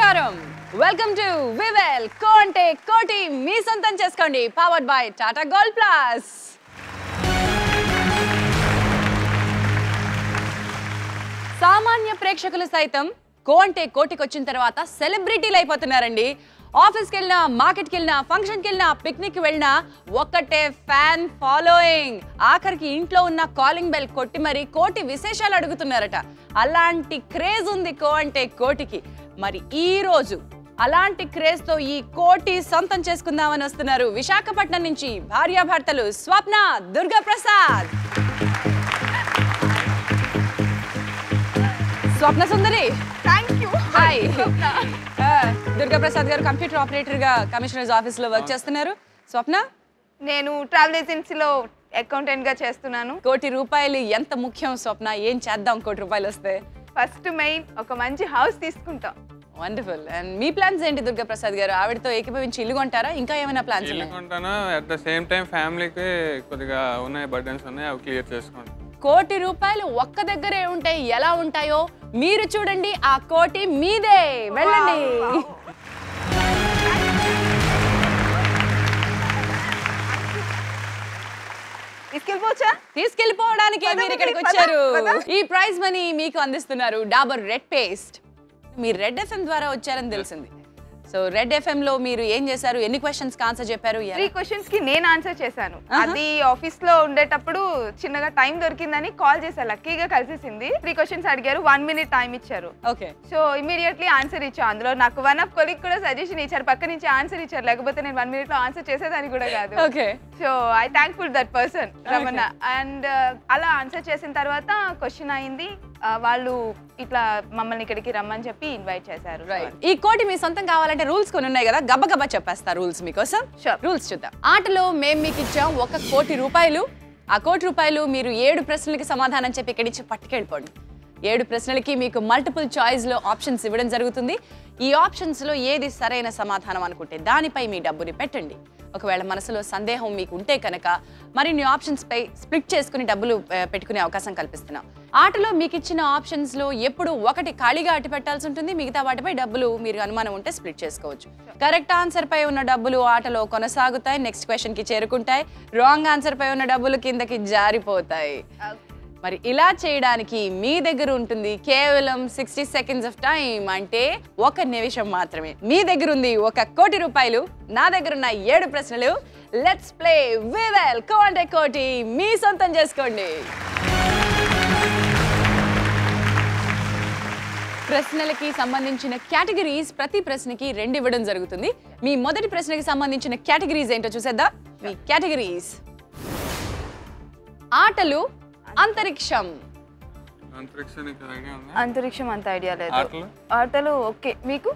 నమస్కారం welcome to Vivel కోంటే కోటి మీ సొంతం చేసుకోండి powered by Tata gold plus సామాన్య ప్రేక్షకులు సైతం కోంటే కోటికి వచ్చిన తర్వాత సెలబ్రిటీలు అయిపోతున్నారండి ఆఫీస్కి వెళ్ళినా మార్కెట్కి వెళ్ళినా ఫంక్షన్కి వెళ్ళినా పిక్నిక్కి వెళ్ళినా ఒక్కటే ఫ్యాన్ ఫాలోయింగ్ ఆఖరికి ఇంట్లో ఉన్న కాలింగ్ బెల్ కొట్టి మరి కోటి విశేషాలు అడుగుతున్నారట అలాంటి క్రేజ్ ఉంది కోంటే కోటికి మరి ఈ రోజు అలాంటి క్రేజ్ తో ఈ కోటి సొంతం చేసుకుందామని వస్తున్నారు విశాఖపట్నం నుంచి భార్యాభర్తలు స్వప్న దుర్గా ప్రసాద్ స్వప్న సుందరి థాంక్యూ హాయ్ దుర్గా ప్రసాద్ గారు కంప్యూటర్ ఆపరేటర్ గా కమిషనర్స్ ఆఫీస్ లో వర్క్ చేస్తున్నారు స్వప్న నేను ట్రావెల్ ఏజెన్సీలో అకౌంటెంట్ గా చేస్తున్నాను కోటి రూపాయలు ఎంత ముఖ్యం స్వప్న ఏం చేద్దాం కోటి రూపాయలు వస్తే ఫస్ట్ మెయిన్ ఒక మంచి హౌస్ తీసుకుంటాం వండర్ఫుల్ అండ్ మీ ప్లాన్స్ ఏంటి దుర్గా ప్రసాద్ గారు ఆవిడతో ఏకీభవించి ఇల్లు కొంటారా ఇంకా ఏమైనా ప్లాన్స్ ఇల్లు కొంటాను అట్ ద సేమ్ టైం ఫ్యామిలీకి కొద్దిగా ఉన్నాయి బర్డెన్స్ ఉన్నాయి అవి క్లియర్ చేసుకోండి కోటి రూపాయలు ఒక్క దగ్గరే ఉంటే ఎలా ఉంటాయో మీరు చూడండి ఆ కోటి మీదే వెళ్ళండి తీసుకెళ్ళిపోవడానికి మీరు ఇక్కడికి వచ్చారు ఈ ప్రైజ్ మనీ మీకు అందిస్తున్నారు డాబర్ రెడ్ పేస్ట్ మీరు రెడ్ ఎఫ్ఎం ద్వారా వచ్చారని తెలిసింది సో రెడ్ ఎఫ్ఎం లో మీరు ఏం చేశారు ఎన్ని క్వశ్చన్స్ కి ఆన్సర్ చెప్పారు 3 క్వశ్చన్స్ కి నేను ఆన్సర్ చేశాను అది ఆఫీస్ లో ఉండేటప్పుడు చిన్నగా టైం దొరికిందని కాల్ చేశా లక్కీగా కలిసేసింది 3 క్వశ్చన్స్ అడిగారు 1 మినిట్ టైం ఇచ్చారు ఓకే సో ఇమిడియట్లీ ఆన్సర్ ఇచ్చా అందులో నాకు వన్ ఆఫ్ కొలీగ్ కూడా సజెషన్ ఇచ్చారు పక్క నుంచి ఆన్సర్ ఇచ్చారు లేకపోతే నేను 1 మినిట్ లో ఆన్సర్ చేసేదాన్ని కూడా కాదు okay so I thankful that person Ramana and అలా ఆన్సర్ చేసిన తర్వాత క్వశ్చన్ అయింది వాళ్ళు ఇట్లా మమ్మల్ని ఇక్కడికి రమ్మని చెప్పి ఇన్వైట్ చేశారు ఈ కోటి మీ సొంతం కావాలంటే రూల్స్ కొన్ని ఉన్నాయి కదా గబగబా చెప్పేస్తా రూల్స్ మీకోసం రూల్స్ చూద్దాం ఆటలో మేము మీకు ఇచ్చాం 1 కోటి రూపాయలు ఆ కోటి రూపాయలు మీరు 7 ప్రశ్నలకి సమాధానం చెప్పి ఇక్కడి నుంచి పట్టుకెళ్ళిపోండి 7 ప్రశ్నలకి మీకు మల్టిపుల్ చాయిస్ లో ఆప్షన్స్ ఇవ్వడం జరుగుతుంది ఈ ఆప్షన్స్ లో ఏది సరైన సమాధానం అనుకుంటే దానిపై మీ డబ్బుని పెట్టండి ఒకవేళ మనసులో సందేహం మీకు ఉంటే కనుక మరిన్ని ఆప్షన్స్ పై స్ప్లిట్ చేసుకుని డబ్బులు పెట్టుకునే అవకాశం కల్పిస్తున్నాం ఆటలో మీకు ఇచ్చిన ఆప్షన్స్ లో ఎప్పుడు ఒకటి ఖాళీగా అట్టి పెట్టాల్సి ఉంటుంది మిగతా వాటిపై డబ్బులు మీరు అనుమానం ఉంటే స్ప్లిట్ చేసుకోవచ్చు కరెక్ట్ ఆన్సర్ పై ఉన్న డబ్బులు ఆటలో కొనసాగుతాయి నెక్స్ట్ క్వశ్చన్ కి చేరుకుంటాయి రాంగ్ ఆన్సర్ పై ఉన్న డబ్బులు కిందకి జారిపోతాయి మరి ఇలా చేయడానికి మీ దగ్గర ఉంటుంది కేవలం 60 సెకండ్స్ ఆఫ్ టైం అంటే 1 నిమిషం మాత్రమే మీ దగ్గర ఉంది 1 కోటి రూపాయలు నా దగ్గర ఉన్న 7 ప్రశ్నలు లెట్స్ ప్లే వివెల్ కోంటే కోటి మీ సొంతం చేసుకోండి ప్రశ్నలకి సంబంధించిన కేటగిరీస్ ప్రతి ప్రశ్నకి 2 ఇవ్వడం జరుగుతుంది మీ మొదటి ప్రశ్నకి సంబంధించిన కేటగిరీస్ ఏంటో చూసేద్దాం మీ కేటగిరీస్ ఆటలు అంతరిక్షం అంతరిక్షం అంత ఐడియా లేదు ఆటలు ఓకే మీకు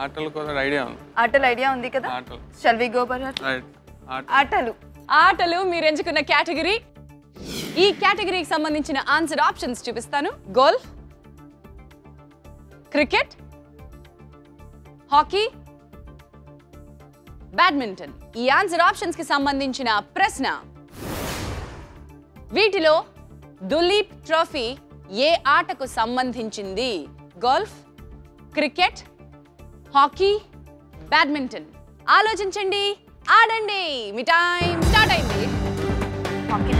ఆటలు కూడా ఐడియా ఉంది ఆటలు ఐడియా ఉంది కదా షల్ వి గో ఫర్ ఆటలు ఆటలు మీరు ఎంచుకున్న కేటగిరీ ఈ కేటగిరీకి సంబంధించిన ఆన్సర్ ఆప్షన్స్ చూపిస్తాను గోల్ఫ్ క్రికెట్ హాకీ బ్యాడ్మింటన్ ఈ ఆన్సర్ ఆప్షన్స్ కి సంబంధించిన ప్రశ్న వీటిలో దులీప్ ట్రోఫీ ఏ ఆటకు సంబంధించింది గోల్ఫ్ క్రికెట్ హాకీ బ్యాడ్మింటన్ ఆలోచించండి ఆడండి మీ టైం స్టార్ట్ అయింది హాకీ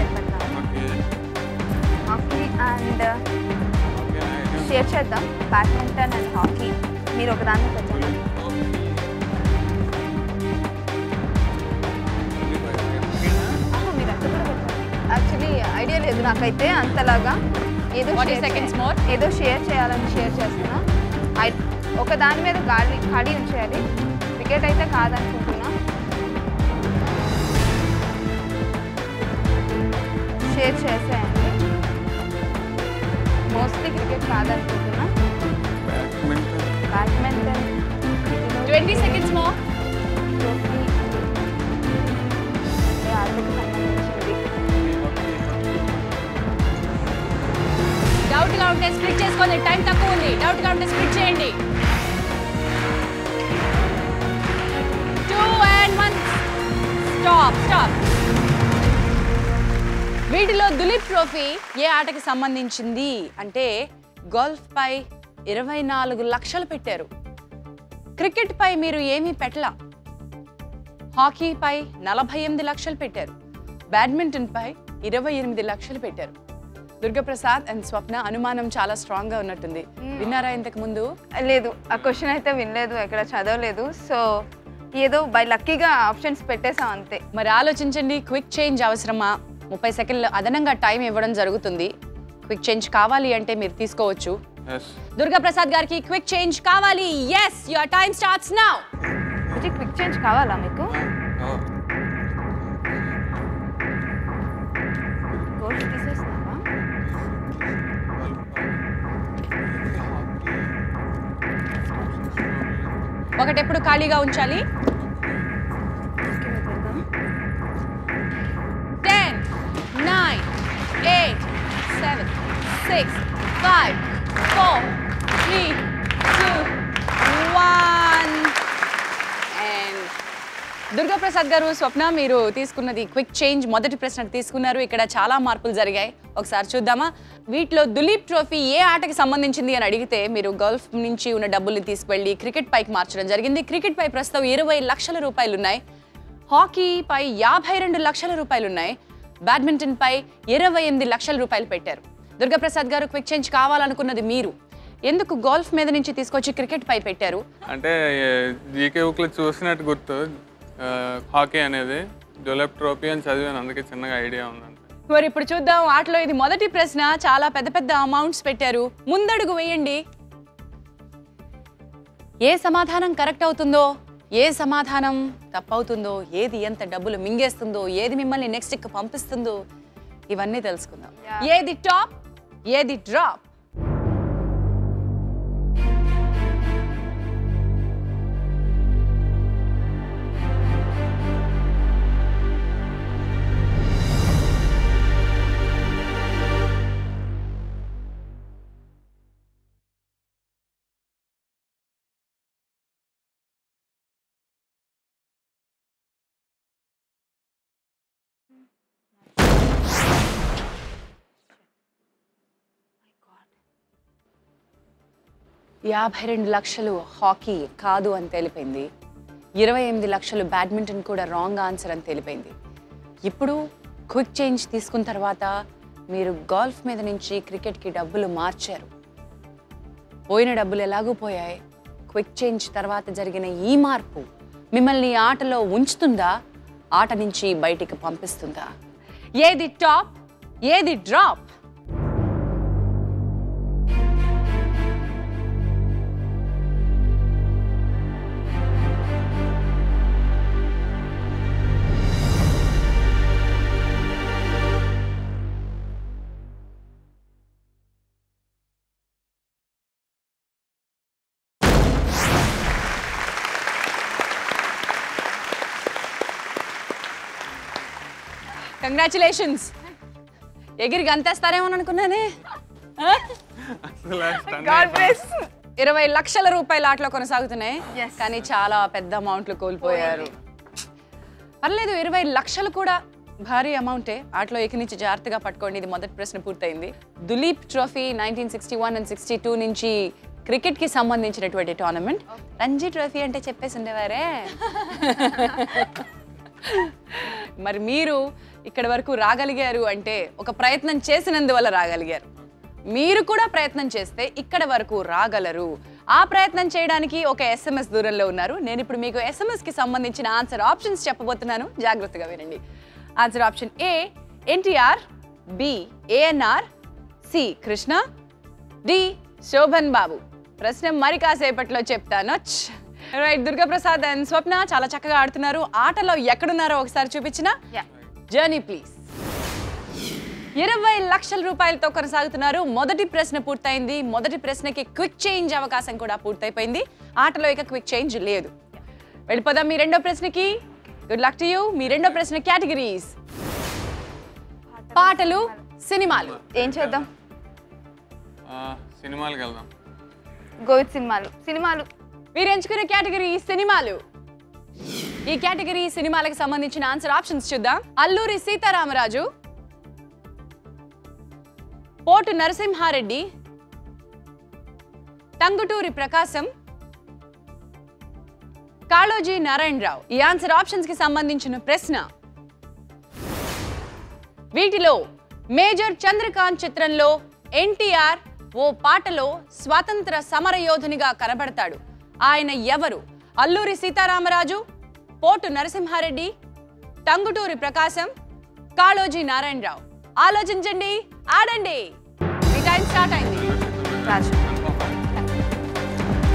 హాకీ అండ్ షేర్ చేద్దాం బ్యాడ్మింటన్ అండ్ హాకీ మీరు ఒక దాన్ని పెట్టండి యాక్చువల్లీ ఐడియా లేదు నాకైతే అంతలాగా ఏదో షేర్ చేయాలని షేర్ చేస్తున్నా ఒక దాని మీద ఖాళీ ఉంచేయాలి క్రికెట్ అయితే కాదనుకుంటున్నా షేర్ చేసేయండి మోస్ట్లీ క్రికెట్ కాదనుకుంటున్నా బ్యాడ్మింటన్ 20 seconds more డౌట్ గా ఉంటే స్ప్లిట్ చేసుకోండి టైం తక్కువ ఉంది డౌట్ గా ఉంటే స్ప్లిట్ చేయండి 2 and 1 స్టాప్ వీటిలో దులీప్ ట్రోఫీ ఏ ఆటకి సంబంధించింది అంటే గోల్ఫ్ పై 24 లక్షలు పెట్టారు క్రికెట్ పై మీరు ఏమీ పెట్టలా. హాకీపై 48 లక్షలు పెట్టారు. బ్యాడ్మింటన్ పై 28 లక్షలు పెట్టారు. దుర్గాప్రసాద్ అండ్ స్వప్న అనుమానం చాలా స్ట్రాంగ్ గా ఉన్నట్టుంది. విన్నారా ఇంతకు ముందు? లేదు, ఆ క్వశ్చన్ అయితే వినలేదు, ఎక్కడ చదవలేదు. సో ఏదో బై లక్కీగా ఆప్షన్స్ పెట్టేసాం అంతే. మరి ఆలోచించండి, క్విక్ చేంజ్ అవసరమా? 30 సెకండ్లు అదనంగా టైం ఇవ్వడం జరుగుతుంది. క్విక్ చేంజ్ కావాలి అంటే మీరు తీసుకోవచ్చు. దుర్గాప్రసాద్ గారికి క్విక్ చేంజ్ కావాలి. yes, your time starts now. Quick change కావాలా మీకు? గోల్డ్ తీసేస్తున్నావా? ఒకటి ఎప్పుడు ఖాళీగా ఉంచాలి. 10, 9, 8, 7, 6, 5, 4, 3, 2, 1. అండ్ దుర్గాప్రసాద్ గారు, స్వప్న మీరు తీసుకున్నది క్విక్ చేంజ్. మొదటి ప్రశ్న తీసుకున్నారు. ఇక్కడ చాలా మార్పులు జరిగాయి. ఒకసారి చూద్దామా? వీటిలో దులీప్ ట్రోఫీ ఏ ఆటకి సంబంధించింది అని అడిగితే మీరు గల్ఫ్ నుంచి ఉన్న డబ్బుల్ని తీసుకువెళ్ళి క్రికెట్ పైకి మార్చడం జరిగింది. క్రికెట్ పై ప్రస్తుతం 20 లక్షల రూపాయలు ఉన్నాయి. హాకీ పై 52 లక్షల రూపాయలు ఉన్నాయి. బ్యాడ్మింటన్ పై 28 లక్షల రూపాయలు పెట్టారు. దుర్గాప్రసాద్ గారు, క్విక్ చేంజ్ కావాలనుకున్నది మీరు. ఎందుకు గోల్ఫ్ మీద నుంచి తీసుకొచ్చి క్రికెట్ పై పెట్టారు? అంటే జీకే బుక్లో చూసినట్టు గుర్తు, హాకీ అనేది దులీప్ ట్రోఫీ అని చదివాను, అందుకే చిన్నగా ఐడియా ఉందండి. మరి ఇప్పుడు చూద్దాం. ఆటలో ఇది మొదటి ప్రశ్న. చాలా పెద్ద పెద్ద అమౌంట్స్ పెట్టారు. ముందడుగు వేయండి. ఏ సమాధానం కరెక్ట్ అవుతుందో, ఏ సమాధానం తప్పవుతుందో, ఏది ఎంత డబ్బులు మింగేస్తుందో, ఏది మిమ్మల్ని నెక్స్ట్ కి పంపిస్తుందో, ఇవన్నీ తెలుసుకుందాం. ఏది టాప్, ఏది డ్రాప్? $52 లక్షలు హాకీ కాదు అని తెలిపింది. 28 లక్షలు బ్యాడ్మింటన్ కూడా రాంగ్ ఆన్సర్ అని తెలిపింది. ఇప్పుడు క్విక్ చేంజ్ తీసుకున్న తర్వాత మీరు గోల్ఫ్ మీద నుంచి క్రికెట్కి డబ్బులు మార్చారు. పోయిన డబ్బులు ఎలాగూ పోయాయి. క్విక్ చేంజ్ తర్వాత జరిగిన ఈ మార్పు మిమ్మల్ని ఆటలో ఉంచుతుందా, ఆట నుంచి బయటికి పంపిస్తుందా? ఏది టాప్, ఏది డ్రాప్? కంగ్రాచులేషన్స్. ఎగిరి గంతేస్తారేమో అనుకున్నానే. 20 లక్షల రూపాయల ఆటలో కొనసాగుతున్నాయి, కానీ చాలా పెద్ద అమౌంట్లు కోల్పోయారు. పర్లేదు, 20 లక్షలు కూడా భారీ అమౌంటే. ఆటలో నుంచి జాగ్రత్తగా పట్టుకోండి. ఇది మొదటి ప్రశ్న పూర్తయింది. దులీప్ ట్రోఫీ 1961 అండ్ 62 నుంచి క్రికెట్ కి సంబంధించినటువంటి టోర్నమెంట్. రంజీ ట్రోఫీ అంటే చెప్పేసి ఉండేవారే. మరి మీరు ఇక్కడ వరకు రాగలిగారు అంటే ఒక ప్రయత్నం చేసినందువల్ల రాగలిగారు. మీరు కూడా ప్రయత్నం చేస్తే ఇక్కడ వరకు రాగలరు. ఆ ప్రయత్నం చేయడానికి ఒక SMS దూరంలో ఉన్నారు. నేను ఇప్పుడు మీకు SMS కి సంబంధించిన ఆన్సర్ ఆప్షన్స్ చెప్పబోతున్నాను. జాగ్రత్తగా వినండి. Answer option A NTR, B ANR, C Krishna, D Shobhan Babu. ప్రశ్న మరి కాసేపట్లో చెప్తాను. రైట్, దుర్గాప్రసాద్ అండ్ స్వప్న చాలా చక్కగా ఆడుతున్నారు. ఆటలో ఎక్కడున్నారో ఒకసారి చూపించిన జర్నీ ప్లీజ్. 20 లక్షల రూపాయలతో కొనసాగుతున్నారు. మొదటి ప్రశ్న పూర్తయింది. మొదటి ప్రశ్నకి క్విక్ చేంజ్ అవకాశం కూడా పూర్తయిపోయింది. ఆటలో ఇక క్విక్ చేంజ్ లేదు. వెళ్ళిపోదాం మీ రెండో ప్రశ్నకి. Good luck to you. మీ రెండో ప్రశ్న కేటగిరీస్ పాటలు, సినిమాలు. ఏం చేద్దాం? సినిమాలకు వెళ్దాం. గోవిత్ సినిమాలు. మీరు ఎంచుకునే కేటగిరీ సినిమాలు. ఈ కేటగిరీ సినిమాలకు సంబంధించిన ఆన్సర్ ఆప్షన్స్ చూద్దాం. అల్లూరి సీతారామరాజు, పోటు నరసింహారెడ్డి, టంగుటూరి ప్రకాశం, కాళోజీ నారాయణరావు. ఈ ఆన్సర్ ఆప్షన్స్ కి సంబంధించిన ప్రశ్న. వీటిలో మేజర్ చంద్రకాంత్ చిత్రంలో ఎన్టీఆర్ ఓ పాటలో స్వాతంత్ర సమరయోధునిగా కనబడతాడు. ఆయన ఎవరు? అల్లూరి సీతారామరాజు, పోటు నరసింహారెడ్డి, టంగుటూరి ప్రకాశం, కాళోజీ నారాయణరావు. ఆలోచించండి, ఆడండి. మీ టైం స్టార్ట్ అయింది. రాజు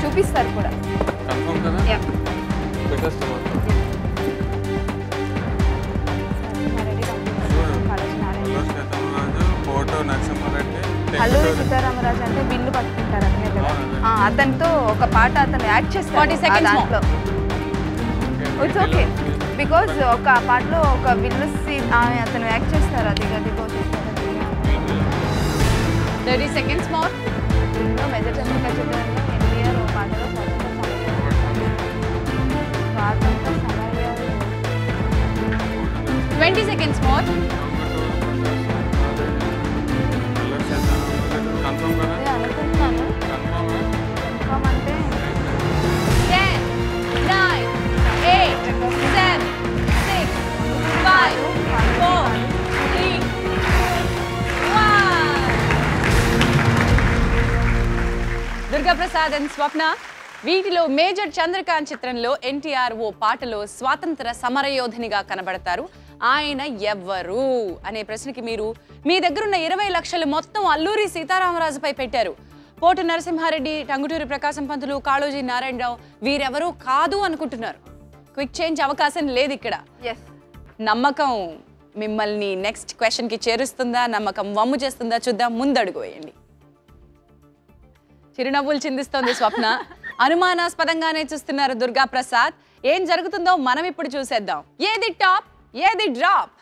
చూపిస్తారు కూడా. కన్ఫర్మ్ కదా? Yeah. పెట్టేస్తాం మొత్తం. అల్లూరి సీతారామరాజు, పోటు నరసింహారెడ్డి, అల్లూరి సీతారామరాజు అంటే బిల్లు పట్టుకుంటారు అనే కదా. అతనితో ఒక పాట అతను యాడ్ 40 చేస్తారు seconds దాంట్లో. ఇట్స్ ఓకే బికాజ్ ఒక పాటలో ఒక విల్లు సీన్ అతను యాక్ట్ చేస్తారు. అది గదిగో చేస్తారు. 30 seconds more. దీంట్లో మెజర్ చంద్రిక చిత్రంలో ఎన్టీఆర్ ఓ పాటలో స్వాతంత్ర సమరయోధుడు. 20 seconds more. Alluri Sitaramaraju confirm కదా? అదే అనుకుంటున్నాను. కన్ఫర్మ్ కన్ఫర్మ్ అంటే 10, 9, 8, 7, 6, 5, 4, 3, 1. దుర్గాప్రసాద్ అండ్ స్వప్న. వీటిలో మేజర్ చంద్రకాంత్ చిత్రంలో ఎన్టీఆర్ ఓ పాటలో స్వాతంత్ర సమరయోధునిగా కనబడతారు. ఆయన ఎవ్వరు అనే ప్రశ్నకి మీరు మీ దగ్గరున్న 20 లక్షలు మొత్తం అల్లూరి సీతారామరాజుపై పెట్టారు. పోటు నరసింహారెడ్డి, టంగుటూరి ప్రకాశం పంతులు, కాళోజీ నారాయణరావు వీరెవరూ కాదు అనుకుంటున్నారు. క్విక్ చేంజ్ అవకాశం లేదు ఇక్కడ. ఎస్ నమ్మకం మిమ్మల్ని నెక్స్ట్ క్వశ్చన్కి చేరుస్తుందా, నమ్మకం వమ్ము చేస్తుందా చూద్దాం. ముందడుగు వేయండి. చిరునవ్వులు చిందిస్తోంది స్వప్న. అనుమానాస్పదంగానే చూస్తున్నారు దుర్గాప్రసాద్. ఏం జరుగుతుందో మనం ఇప్పుడు చూసేద్దాం. ఏది టాప్, ఏది drop?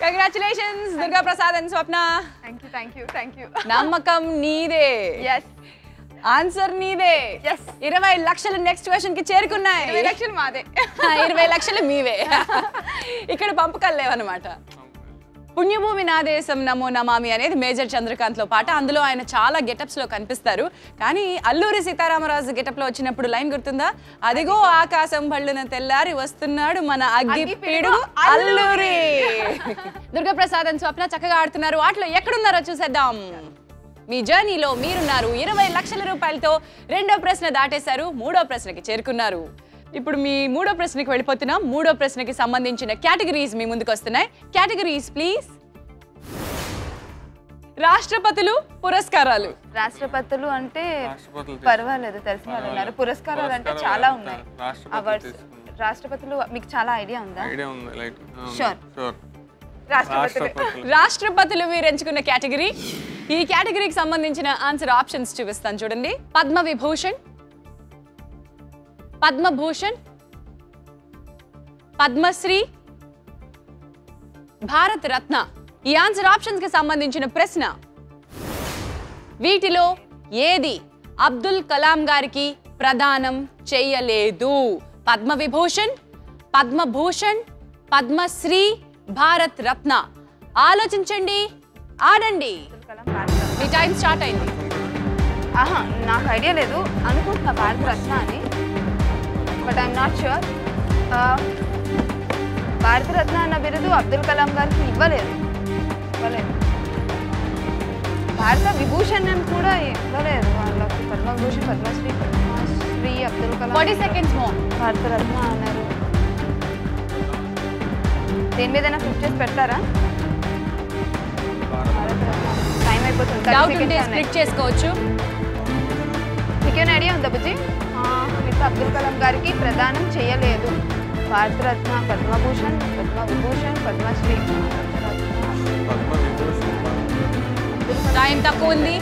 Congratulations Durgaprasad and Swapna. Thank you. నమ్మకం నీదే, ఎస్ ఆన్సర్ నీదే. Yes. 20 లక్షలు నెక్స్ట్ క్వశ్చన్ కి చేరుకున్నాయి. 20 లక్షలు మాదే. 20 లక్షలు మీవే. ఇక్కడ పంపకాలు లేవన్నమాట. పుణ్యభూమి నా దేశం నమో నమామి అనేది మేజర్ చంద్రకాంత్ లో పాట. అందులో ఆయన చాలా గెటప్స్ లో కనిపిస్తారు. కానీ అల్లూరి సీతారామరాజు గెటప్ లో వచ్చినప్పుడు లైన్ గుర్తుందా? అదిగో ఆకాశం బళ్ళున తెల్లారి వస్తున్నాడు మన అగ్గి పీడుగు అల్లూరి. దుర్గాప్రసాద్ అండ్ స్వప్న చక్కగా ఆడుతున్నారు. ఆటలో ఎక్కడున్నారో చూసేద్దాం. మీ జర్నీలో మీరున్నారు. 20 లక్షల రూపాయలతో రెండో ప్రశ్న దాటేశారు. మూడో ప్రశ్నకి చేరుకున్నారు. ఇప్పుడు మీ మూడో ప్రశ్నకి వెళ్ళిపోతున్నాం. మూడో ప్రశ్నకి సంబంధించిన కేటగిరీస్ మీ ముందుకు వస్తున్నాయి. Categories please. రాష్ట్రపతులు, పురస్కారాలు. రాష్ట్రపతులు అంటే పర్వాలేదు, తెలిసిన వాళ్ళు ఉన్నారు. పురస్కారాలు అంటే చాలా ఉన్నాయి. అవార్డ్స్. రాష్ట్రపతులు మీకు చాలా ఐడియా ఉందా? షూర్. రాష్ట్రపతులు మీరు ఎంచుకున్న కేటగిరీ. ఈ కేటగిరీకి సంబంధించిన ఆన్సర్ ఆప్షన్స్ చూపిస్తాను చూడండి. పద్మవిభూషణ్, పద్మభూషణ్, పద్మశ్రీ, భారత రత్న. ఈ ఆన్సర్ ఆప్షన్స్ కి సంబంధించిన ప్రశ్న. వీటిలో ఏది అబ్దుల్ కలాం గారికి ప్రదానం చేయలేదు? పద్మవిభూషణ్, పద్మభూషణ్, పద్మశ్రీ, భారత్ రత్న. ఆలోచించండి, ఆడండి. మీ టైం స్టార్ట్ అయింది. నాకు ఐడియా లేదు, అనుకుంటున్నా భారత రత్న అని, but I'm not sure. Bharat Ratna అన్న బిరుదు అబ్దుల్ కలాం గారికి ఇవ్వలేదు. భారత విభూషణ్ అని కూడా ఇవ్వలేదు వాళ్ళకి. పద్మభూషణ్, పద్మశ్రీ, అబ్దుల్ కలాం. 40 seconds more. భారతరత్న అన్నారు. దేని మీద ఫిక్స్ చేసి పెడతారా? టైం అయిపోతుంది. డౌట్ ఉంటే స్ప్లిట్ చేసుకోవచ్చు. మీకేమైనా ఐడియా ఉందా బుజ్జి? మీకు అబ్దుల్ కలాం గారికి ప్రదానం చేయలేదు. భారతరత్న, పద్మభూషణ్, పద్మవిభూషణ్, పద్మశ్రీ. టైం తక్కువ ఉంది.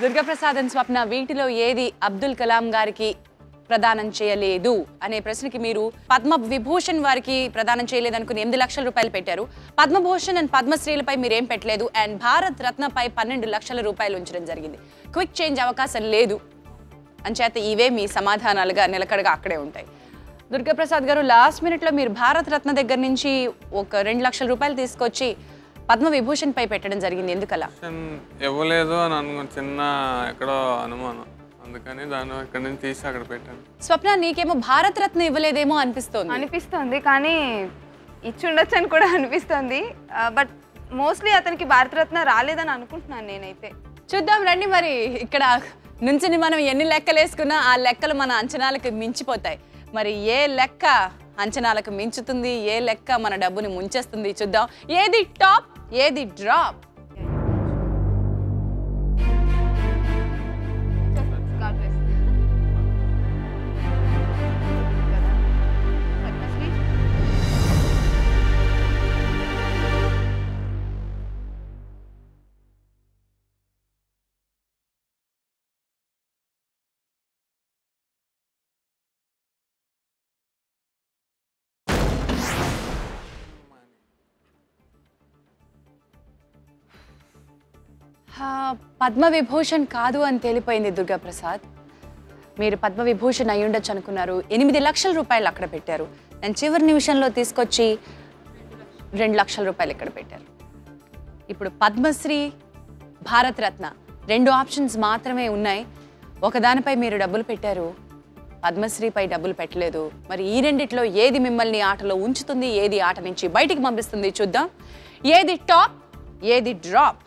దుర్గాప్రసాద్ అండ్ స్వప్న వీటిలో ఏది అబ్దుల్ కలాం గారికి ప్రదానం చేయలేదు అనే ప్రశ్నకి మీరు పద్మ విభూషణ్ వారికి ప్రదానం చేయలేదు అనుకుని 8 లక్షల రూపాయలు పెట్టారు. పద్మభూషణ్ అండ్ పద్మశ్రీలపై మీరేం పెట్టలేదు. అండ్ భారత్ రత్నపై 12 లక్షల రూపాయలు ఉంచడం జరిగింది. క్విక్ చేంజ్ అవకాశం లేదు అంచేత ఇవే మీ సమాధానాలుగా నిలకడగా అక్కడే ఉంటాయి. దుర్గాప్రసాద్ గారు లాస్ట్ మినిట్లో మీరు భారత రత్న దగ్గర నుంచి ఒక 2 లక్షల రూపాయలు తీసుకొచ్చి పద్మ విభూషణ్ పై పెట్టడం జరిగింది. ఎందుకలా? ఇవ్వలేదు అని అనుకుని చిన్న ఎక్కడో అనుమానం, అందుకని దాన్ని ఇక్కడ నుంచి తీసి అక్కడ పెట్టాను. స్వప్న నీకేమో భారత రత్న ఇవ్వలేదేమో అనిపిస్తుంది కానీ ఇచ్చుండొచ్చు అని కూడా అనిపిస్తుంది. బట్ మోస్ట్లీ అతనికి భారతరత్న రాలేదని అనుకుంటున్నాను నేనైతే. చూద్దాం రండి. మరి ఇక్కడ నుంచి మనం ఎన్ని లెక్కలు వేసుకున్నా ఆ లెక్కలు మన అంచనాలకు మించిపోతాయి. మరి ఏ లెక్క అంచనాలకు మించుతుంది, ఏ లెక్క మన డబ్బుని ముంచేస్తుంది చూద్దాం. ఏది టాప్, ఏది డ్రాప్? పద్మవిభూషణ్ కాదు అని తేలిపోయింది దుర్గాప్రసాద్. మీరు పద్మవిభూషణ్ అయి ఉండొచ్చు అనుకున్నారు. 8 లక్షల రూపాయలు అక్కడ పెట్టారు. అండ్ చివరి నిమిషంలో తీసుకొచ్చి 2 లక్షల రూపాయలు ఇక్కడ పెట్టారు. ఇప్పుడు పద్మశ్రీ, భారతరత్న 2 ఆప్షన్స్ మాత్రమే ఉన్నాయి. ఒకదానిపై మీరు డబ్బులు పెట్టారు, పద్మశ్రీపై డబ్బులు పెట్టలేదు. మరి ఈ రెండిట్లో ఏది మిమ్మల్ని ఆటలో ఉంచుతుంది, ఏది ఆట నుంచి బయటికి పంపిస్తుంది చూద్దాం. ఏది టాప్, ఏది డ్రాప్?